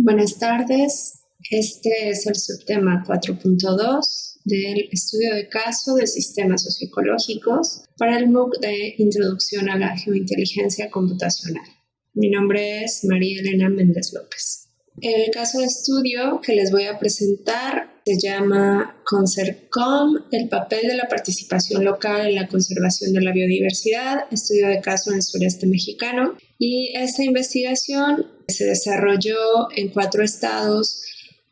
Buenas tardes. Este es el subtema 4.2 del estudio de caso de sistemas socioecológicos para el MOOC de Introducción a la Geointeligencia Computacional. Mi nombre es María Elena Méndez López. El caso de estudio que les voy a presentar se llama ConservCom, el papel de la participación local en la conservación de la biodiversidad, estudio de caso en el sureste mexicano. Y esta investigación se desarrolló en 4 estados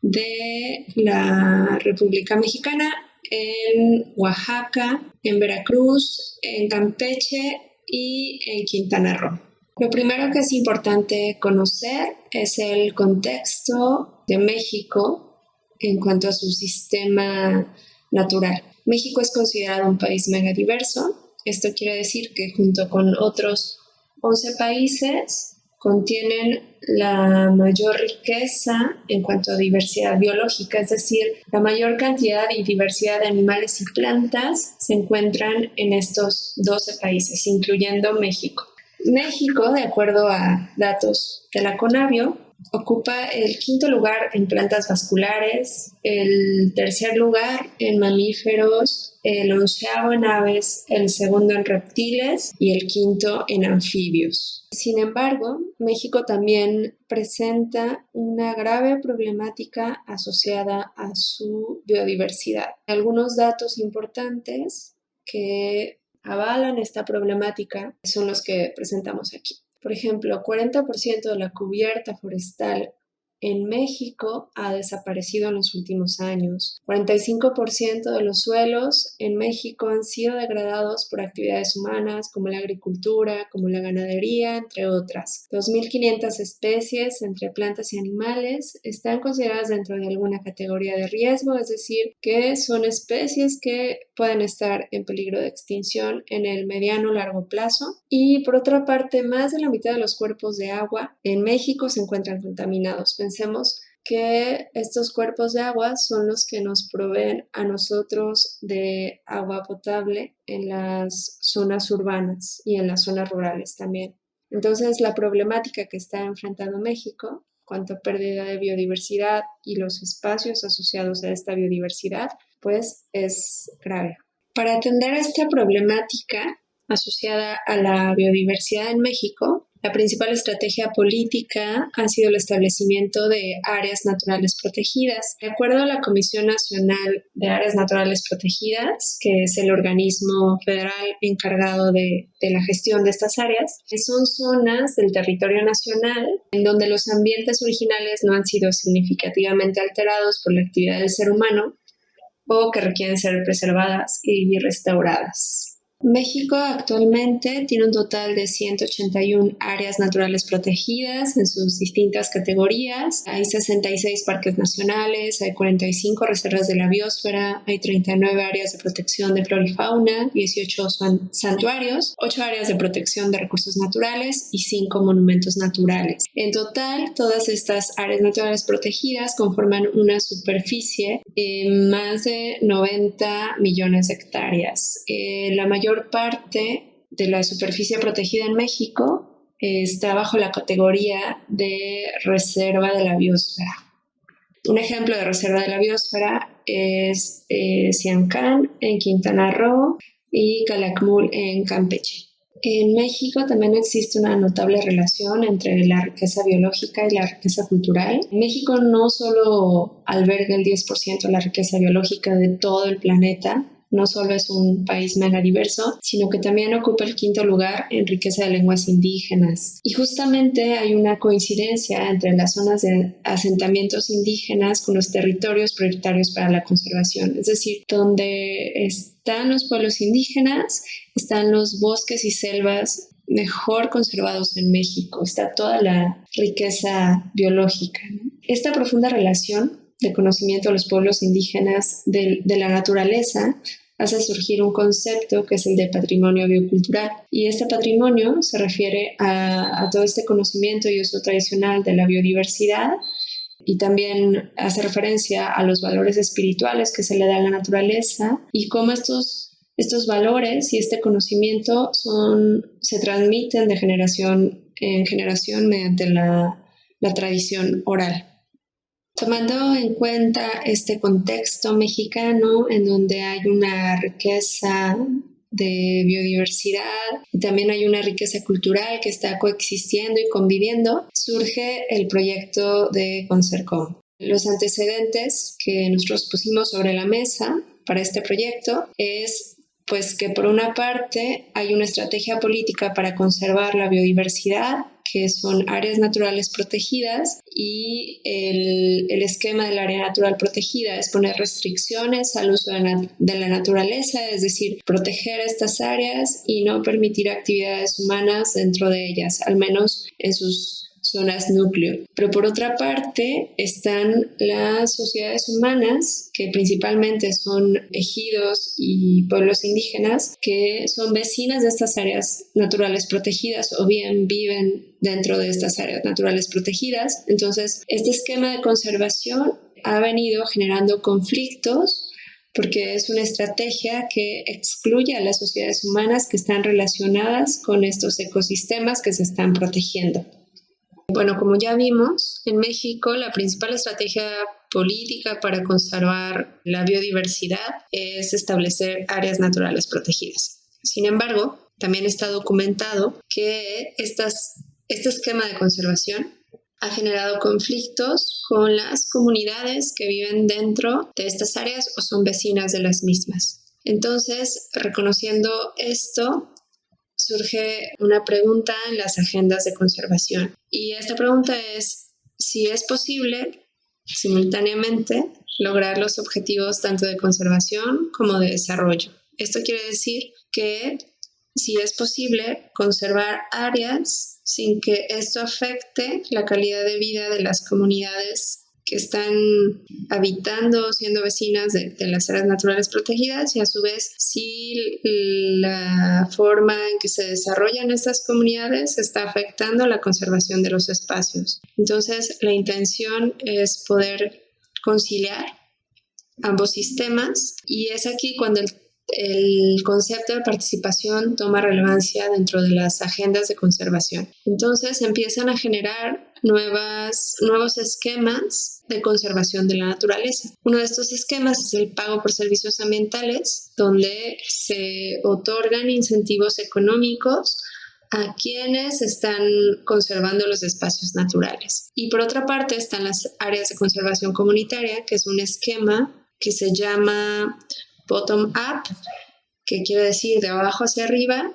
de la República Mexicana, en Oaxaca, en Veracruz, en Campeche y en Quintana Roo. Lo primero que es importante conocer es el contexto de México en cuanto a su sistema natural. México es considerado un país megadiverso. Esto quiere decir que junto con otros 11 países contienen la mayor riqueza en cuanto a diversidad biológica, es decir, la mayor cantidad y diversidad de animales y plantas se encuentran en estos 12 países, incluyendo México. México, de acuerdo a datos de la CONABIO, ocupa el 5º lugar en plantas vasculares, el 3er lugar en mamíferos, el 11º en aves, el 2º en reptiles y el 5º en anfibios. Sin embargo, México también presenta una grave problemática asociada a su biodiversidad. Algunos datos importantes que avalan esta problemática son los que presentamos aquí. Por ejemplo, 40% de la cubierta forestal en México ha desaparecido en los últimos años. 45% de los suelos en México han sido degradados por actividades humanas como la agricultura, como la ganadería, entre otras. 2.500 especies entre plantas y animales están consideradas dentro de alguna categoría de riesgo, es decir, que son especies que pueden estar en peligro de extinción en el mediano o largo plazo. Y por otra parte, más de la mitad de los cuerpos de agua en México se encuentran contaminados. Pensemos que estos cuerpos de agua son los que nos proveen a nosotros de agua potable en las zonas urbanas y en las zonas rurales también. Entonces, la problemática que está enfrentando México, cuanto a pérdida de biodiversidad y los espacios asociados a esta biodiversidad, pues es grave. Para atender esta problemática asociada a la biodiversidad en México, la principal estrategia política ha sido el establecimiento de áreas naturales protegidas. De acuerdo a la Comisión Nacional de Áreas Naturales Protegidas, que es el organismo federal encargado de la gestión de estas áreas, son zonas del territorio nacional en donde los ambientes originales no han sido significativamente alterados por la actividad del ser humano o que requieren ser preservadas y restauradas. México actualmente tiene un total de 181 áreas naturales protegidas en sus distintas categorías. Hay 66 parques nacionales, hay 45 reservas de la biosfera, hay 39 áreas de protección de flora y fauna, 18 santuarios, 8 áreas de protección de recursos naturales y 5 monumentos naturales. En total, todas estas áreas naturales protegidas conforman una superficie de más de 90 millones de hectáreas. La mayor parte de la superficie protegida en México está bajo la categoría de reserva de la biosfera. Un ejemplo de reserva de la biosfera es Siancán en Quintana Roo y Calakmul en Campeche. En México también existe una notable relación entre la riqueza biológica y la riqueza cultural. México no solo alberga el 10% de la riqueza biológica de todo el planeta, no solo es un país megadiverso, sino que también ocupa el 5º lugar en riqueza de lenguas indígenas. Y justamente hay una coincidencia entre las zonas de asentamientos indígenas con los territorios prioritarios para la conservación. Es decir, donde están los pueblos indígenas, están los bosques y selvas mejor conservados en México. Está toda la riqueza biológica, ¿no? Esta profunda relación de conocimiento de los pueblos indígenas de la naturaleza hace surgir un concepto que es el de patrimonio biocultural. Y este patrimonio se refiere a todo este conocimiento y uso tradicional de la biodiversidad y también hace referencia a los valores espirituales que se le da a la naturaleza y cómo estos valores y este conocimiento se transmiten de generación en generación mediante la tradición oral. Tomando en cuenta este contexto mexicano en donde hay una riqueza de biodiversidad y también hay una riqueza cultural que está coexistiendo y conviviendo, surge el proyecto de Consercom. Los antecedentes que nosotros pusimos sobre la mesa para este proyecto es pues que por una parte hay una estrategia política para conservar la biodiversidad, que son áreas naturales protegidas, y el esquema del área natural protegida es poner restricciones al uso de la naturaleza, es decir, proteger estas áreas y no permitir actividades humanas dentro de ellas, al menos en sus zonas núcleo. Pero por otra parte están las sociedades humanas, que principalmente son ejidos y pueblos indígenas, que son vecinas de estas áreas naturales protegidas o bien viven dentro de estas áreas naturales protegidas. Entonces, este esquema de conservación ha venido generando conflictos porque es una estrategia que excluye a las sociedades humanas que están relacionadas con estos ecosistemas que se están protegiendo. Bueno, como ya vimos, en México la principal estrategia política para conservar la biodiversidad es establecer áreas naturales protegidas. Sin embargo, también está documentado que este esquema de conservación ha generado conflictos con las comunidades que viven dentro de estas áreas o son vecinas de las mismas. Entonces, reconociendo esto, surge una pregunta en las agendas de conservación. Y esta pregunta es si es posible simultáneamente lograr los objetivos tanto de conservación como de desarrollo. Esto quiere decir que si es posible conservar áreas sin que esto afecte la calidad de vida de las comunidades que están habitando, siendo vecinas de las áreas naturales protegidas, y a su vez si la forma en que se desarrollan estas comunidades está afectando la conservación de los espacios. Entonces, la intención es poder conciliar ambos sistemas, y es aquí cuando el concepto de participación toma relevancia dentro de las agendas de conservación. Entonces empiezan a generar nuevos esquemas de conservación de la naturaleza. Uno de estos esquemas es el pago por servicios ambientales, donde se otorgan incentivos económicos a quienes están conservando los espacios naturales. Y por otra parte están las áreas de conservación comunitaria, que es un esquema que se llama bottom-up, que quiere decir de abajo hacia arriba,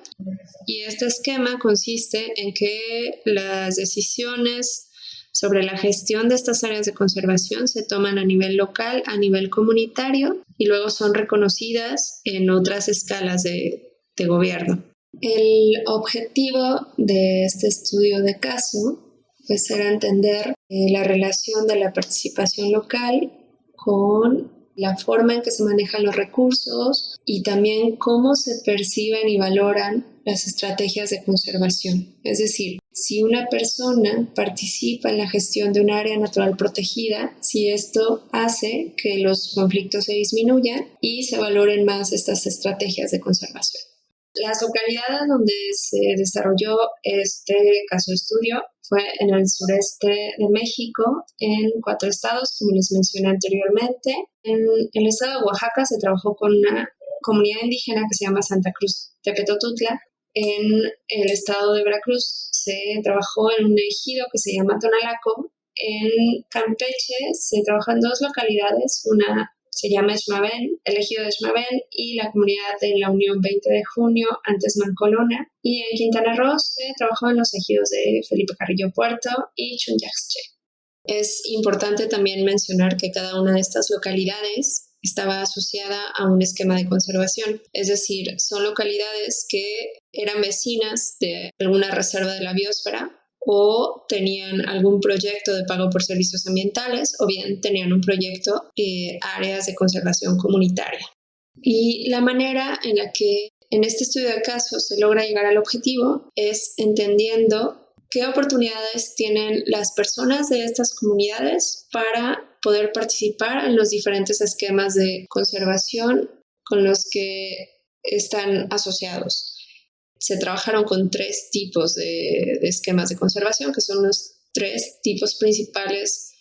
y este esquema consiste en que las decisiones sobre la gestión de estas áreas de conservación se toman a nivel local, a nivel comunitario, y luego son reconocidas en otras escalas de gobierno. El objetivo de este estudio de caso pues era entender la relación de la participación local con la forma en que se manejan los recursos y también cómo se perciben y valoran las estrategias de conservación. Es decir, si una persona participa en la gestión de un área natural protegida, si esto hace que los conflictos se disminuyan y se valoren más estas estrategias de conservación. Las localidades donde se desarrolló este caso de estudio fue en el sureste de México, en 4 estados, como les mencioné anteriormente. En el estado de Oaxaca se trabajó con una comunidad indígena que se llama Santa Cruz Tepetotutla. En el estado de Veracruz se trabajó en un ejido que se llama Tonalaco. En Campeche se trabajó en 2 localidades, una se llama Xmabén, el ejido de Xmabén, y la comunidad de la Unión 20 de Junio, antes Mancolona. Y en Quintana Roo se trabajó en los ejidos de Felipe Carrillo Puerto y Chunyaxche. Es importante también mencionar que cada una de estas localidades estaba asociada a un esquema de conservación, es decir, son localidades que eran vecinas de alguna reserva de la biosfera o tenían algún proyecto de pago por servicios ambientales o bien tenían un proyecto áreas de conservación comunitaria. Y la manera en la que en este estudio de caso se logra llegar al objetivo es entendiendo qué oportunidades tienen las personas de estas comunidades para poder participar en los diferentes esquemas de conservación con los que están asociados. Se trabajaron con 3 tipos de esquemas de conservación, que son los 3 tipos principales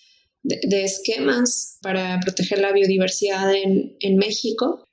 de esquemas para proteger la biodiversidad en México.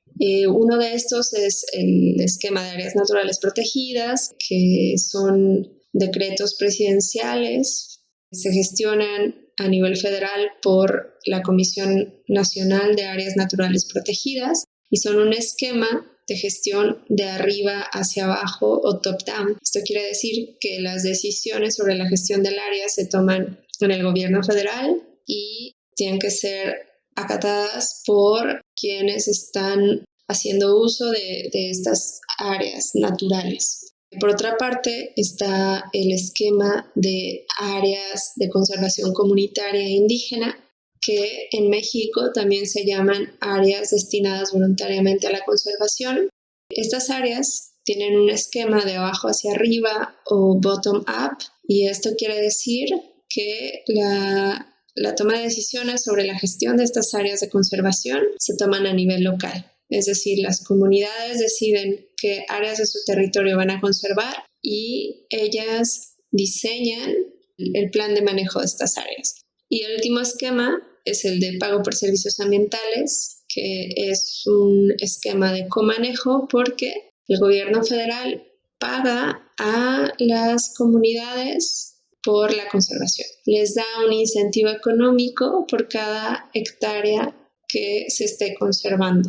Uno de estos es el esquema de áreas naturales protegidas, que son decretos presidenciales, se gestionan a nivel federal por la Comisión Nacional de Áreas Naturales Protegidas y son un esquema de gestión de arriba hacia abajo o top-down. Esto quiere decir que las decisiones sobre la gestión del área se toman en el gobierno federal y tienen que ser acatadas por quienes están haciendo uso de estas áreas naturales. Por otra parte, está el esquema de áreas de conservación comunitaria e indígena, que en México también se llaman áreas destinadas voluntariamente a la conservación. Estas áreas tienen un esquema de abajo hacia arriba o bottom-up, y esto quiere decir que la toma de decisiones sobre la gestión de estas áreas de conservación se toman a nivel local. Es decir, las comunidades deciden qué áreas de su territorio van a conservar y ellas diseñan el plan de manejo de estas áreas. Y el último esquema es el de pago por servicios ambientales, que es un esquema de comanejo porque el gobierno federal paga a las comunidades por la conservación. Les da un incentivo económico por cada hectárea que se esté conservando.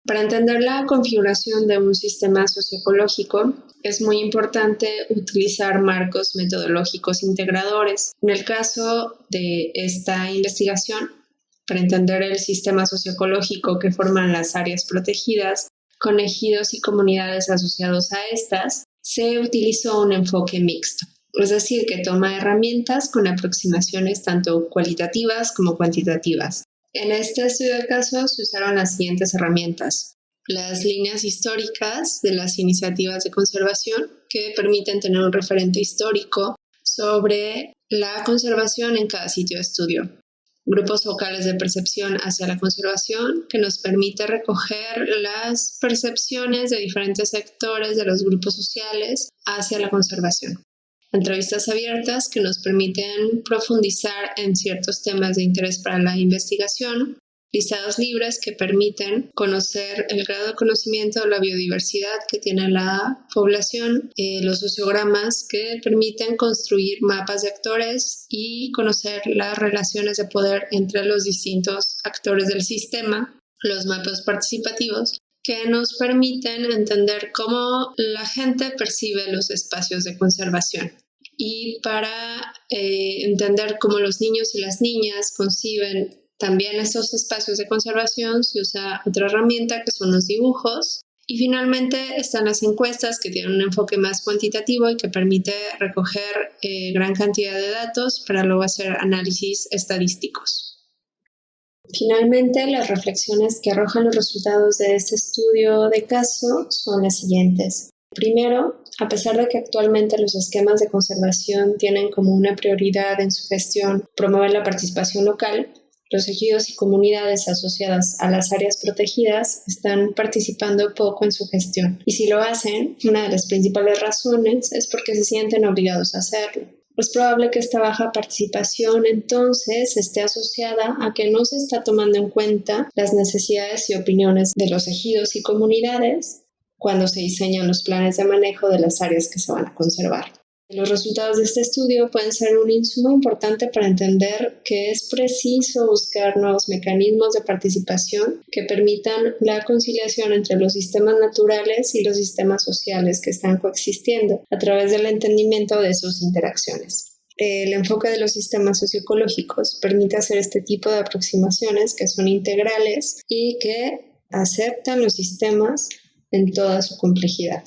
Para entender la configuración de un sistema socioecológico, es muy importante utilizar marcos metodológicos integradores. En el caso de esta investigación, para entender el sistema socioecológico que forman las áreas protegidas, con ejidos y comunidades asociados a estas, se utilizó un enfoque mixto. Es decir, que toma herramientas con aproximaciones tanto cualitativas como cuantitativas. En este estudio de caso se usaron las siguientes herramientas: las líneas históricas de las iniciativas de conservación, que permiten tener un referente histórico sobre la conservación en cada sitio de estudio. Grupos focales de percepción hacia la conservación, que nos permite recoger las percepciones de diferentes sectores de los grupos sociales hacia la conservación. Entrevistas abiertas, que nos permiten profundizar en ciertos temas de interés para la investigación. Listados libres, que permiten conocer el grado de conocimiento de la biodiversidad que tiene la población. Los sociogramas, que permiten construir mapas de actores y conocer las relaciones de poder entre los distintos actores del sistema. Los mapas participativos, que nos permiten entender cómo la gente percibe los espacios de conservación. Y para entender cómo los niños y las niñas conciben también estos espacios de conservación, se usa otra herramienta, que son los dibujos. Y finalmente están las encuestas, que tienen un enfoque más cuantitativo y que permite recoger gran cantidad de datos para luego hacer análisis estadísticos. Finalmente, las reflexiones que arrojan los resultados de este estudio de caso son las siguientes. Primero, a pesar de que actualmente los esquemas de conservación tienen como una prioridad en su gestión promover la participación local, los ejidos y comunidades asociadas a las áreas protegidas están participando poco en su gestión. Y si lo hacen, una de las principales razones es porque se sienten obligados a hacerlo. Es probable que esta baja participación entonces esté asociada a que no se está tomando en cuenta las necesidades y opiniones de los ejidos y comunidades cuando se diseñan los planes de manejo de las áreas que se van a conservar. Los resultados de este estudio pueden ser un insumo importante para entender que es preciso buscar nuevos mecanismos de participación que permitan la conciliación entre los sistemas naturales y los sistemas sociales que están coexistiendo a través del entendimiento de sus interacciones. El enfoque de los sistemas socioecológicos permite hacer este tipo de aproximaciones que son integrales y que aceptan los sistemas en toda su complejidad.